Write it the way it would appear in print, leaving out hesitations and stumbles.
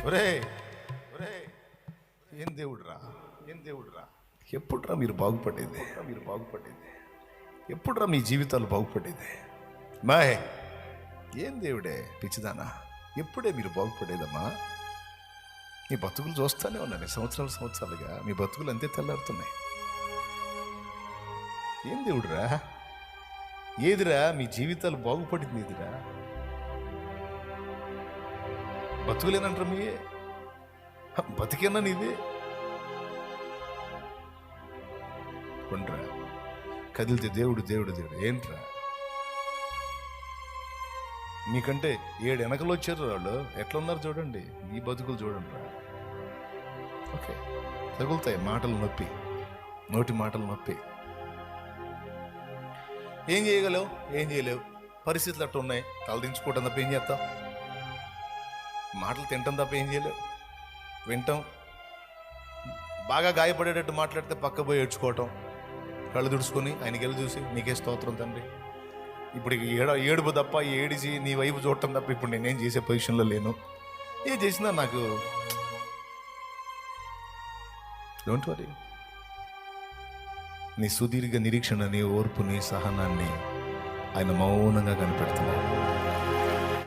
ఒరే ఒరే, ఏం దేవుడురా, ఏం దేవుడురా, ఎప్పుడురా మీరు బాగుపడేది, ఎప్పుడురా మీ జీవితాలు బాగుపడేది? మాయ్ ఏం దేవుడే పిచ్చిదానా, ఎప్పుడే మీరు బాగుపడేదమ్మా? మీ బతుకులు చూస్తానే ఉన్నాను సంవత్సరాలుగా, మీ బతుకులు అంతే తెల్లారుతున్నాయి. ఏం దేవుడురా, ఏదిరా మీ జీవితాలు బాగుపడింది? ఏదిరా బతుకులేనంటారా? మీ బతికేనా నీది? కొండ్రా కదిలితే దేవుడు దేవుడు దేవుడు ఏంట్రా? మీకంటే 7 వెనకలు వచ్చారు వాళ్ళు, ఎట్లా ఉన్నారు చూడండి. మీ బతుకులు చూడండి రా. ఓకే, తగులుతాయి మాటలు నొప్పి, నోటి మాటలు నొప్పి. ఏం చేయగలవు? ఏం చేయలేవు. పరిస్థితులు అట్లా ఉన్నాయి. తలదించుకోవటం తప్ప ఏం చేస్తావు? మాటలు తింటాం తప్ప ఏం చేయలేవు. వింటాం, బాగా గాయపడేటట్టు మాట్లాడితే పక్క పోయి ఏడ్చుకోవటం, కళ్ళు తుడుచుకొని ఆయనకి వెళ్ళి చూసి నీకే స్తోత్రం తండ్రి. ఇప్పుడు ఏడుపు తప్ప, ఏడిచి నీ వైపు చూడటం తప్ప ఇప్పుడు నేనేం చేసే పొజిషన్లో లేను. ఏం చేసినా నాకు డోంట్ వరీ. నీ సుదీర్ఘ నిరీక్షణని, ఓర్పుని, సహనాన్ని ఆయన మౌనంగా కనిపెడుతున్నాడు.